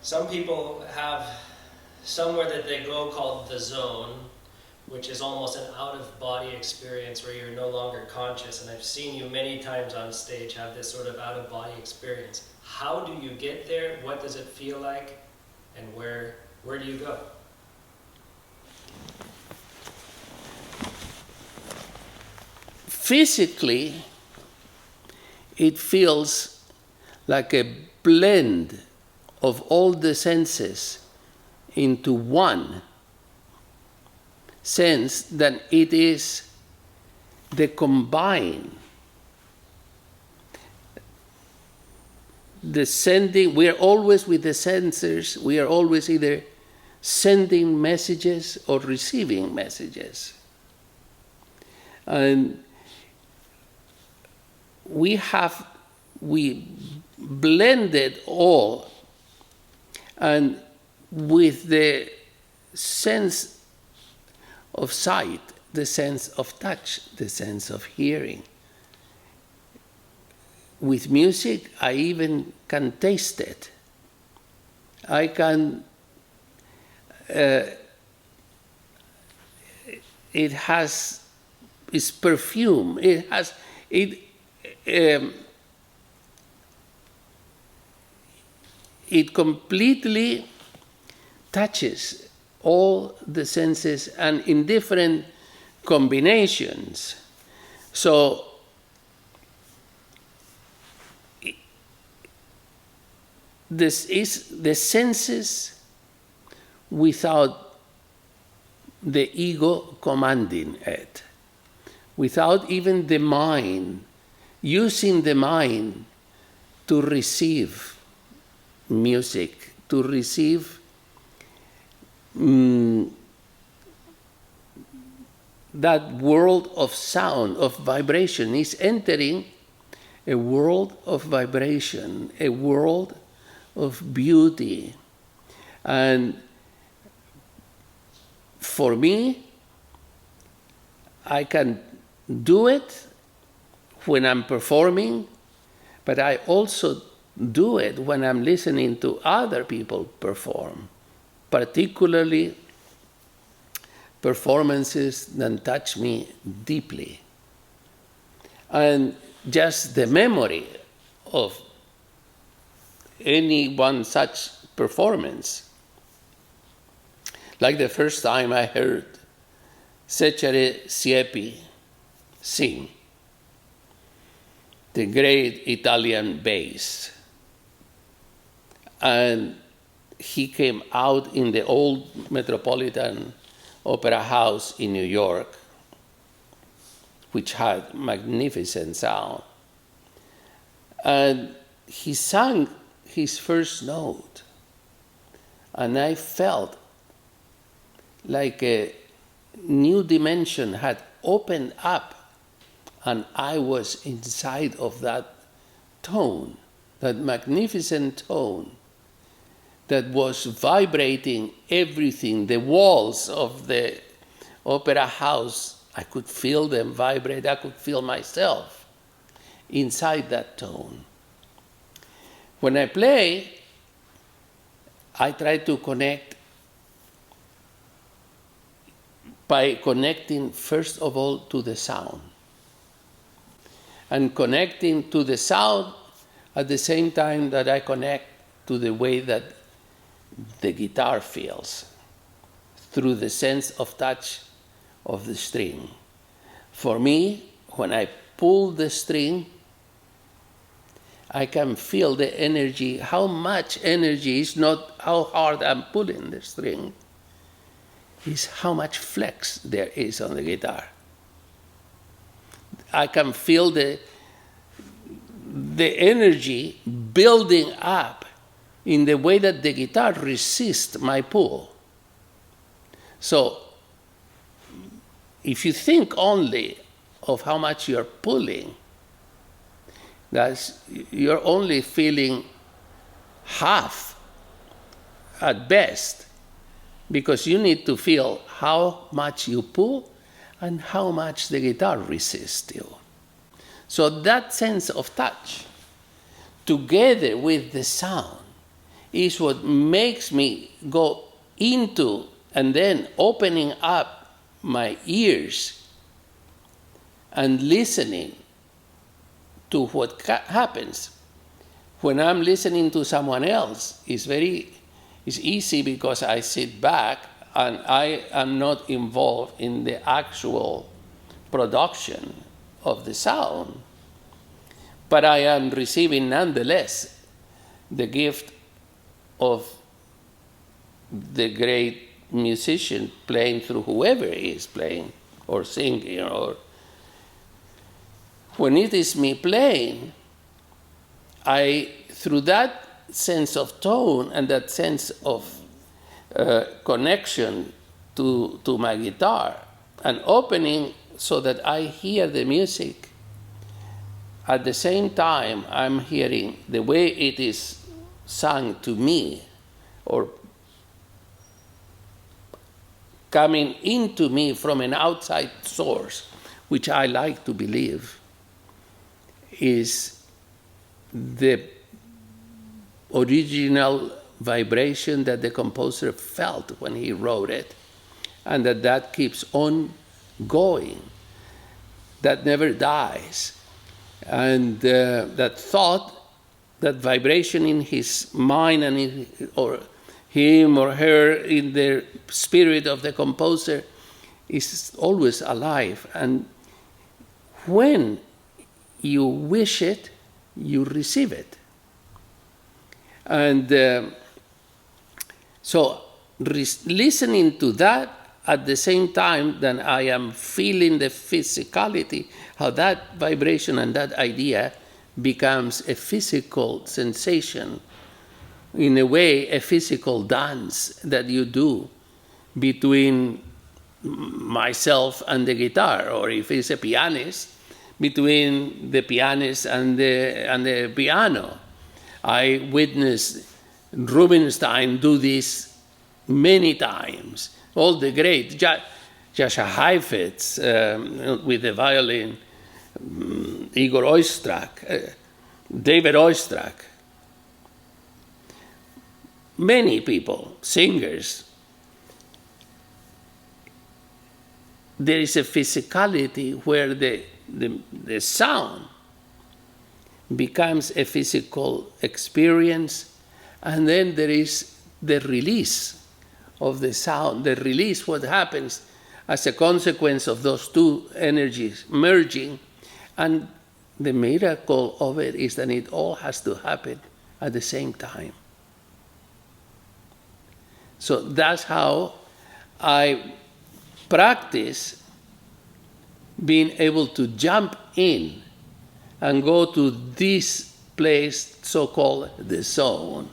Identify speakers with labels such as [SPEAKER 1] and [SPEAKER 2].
[SPEAKER 1] Some people have somewhere that they go called the zone, which is almost an out-of-body experience where you're no longer conscious. And I've seen you many times on stage have this sort of out-of-body experience. How do you get there? What does it feel like? And where do you go?
[SPEAKER 2] Physically, it feels like a blend of all the senses into one sense that it is the combined, the sending. We are always with the sensors, we are always either sending messages or receiving messages. And we blended all, and with the sense of sight, the sense of touch, the sense of hearing. With music, I even can taste it. I can, it has its perfume, it completely touches all the senses and in different combinations. So this is the senses without the ego commanding it, without even the mind, using the mind to receive music, to receive that world of sound, of vibration. Is entering a world of vibration, a world of beauty. And for me, I can do it when I'm performing, but I also do it when I'm listening to other people perform, particularly performances that touch me deeply. And just the memory of any one such performance, like the first time I heard Cecere Siepi sing, the great Italian bass. And he came out in the old Metropolitan Opera House in New York, which had magnificent sound. And he sang his first note, and I felt like a new dimension had opened up, and I was inside of that tone, that magnificent tone that was vibrating everything. The walls of the opera house, I could feel them vibrate. I could feel myself inside that tone. When I play, I try to connect by connecting first of all to the sound, and connecting to the sound at the same time that I connect to the way that the guitar feels, through the sense of touch of the string. For me, when I pull the string, I can feel the energy. How much energy is not how hard I'm pulling the string, is how much flex there is on the guitar. I can feel the energy building up in the way that the guitar resists my pull. So if you think only of how much you're pulling, you're only feeling half at best, because you need to feel how much you pull and how much the guitar resists you. So that sense of touch, together with the sound, is what makes me go into and then opening up my ears and listening to what happens. When I'm listening to someone else, it's easy because I sit back and I am not involved in the actual production of the sound. But I am receiving nonetheless the gift of the great musician playing through whoever is playing or singing. Or when it is me playing, through that sense of tone and that sense of connection to my guitar and opening so that I hear the music, at the same time I'm hearing the way it is sung to me or coming into me from an outside source, which I like to believe is the original vibration that the composer felt when he wrote it, and that keeps on going, that never dies. And that thought, that vibration in his mind and or him or her in the spirit of the composer is always alive. And when you wish it, you receive it. And so listening to that at the same time that I am feeling the physicality, how that vibration and that idea becomes a physical sensation, in a way, a physical dance that you do between myself and the guitar, or if it's a pianist, between the pianist and the piano. I witnessed Rubinstein do this many times. All the great, Jascha Heifetz with the violin, Igor Oistrakh, David Oistrakh. Many people, singers. There is a physicality where the sound becomes a physical experience, and then there is the release of the sound, the release, what happens as a consequence of those two energies merging. And the miracle of it is that it all has to happen at the same time. So that's how I practice being able to jump in and go to this place so-called the zone.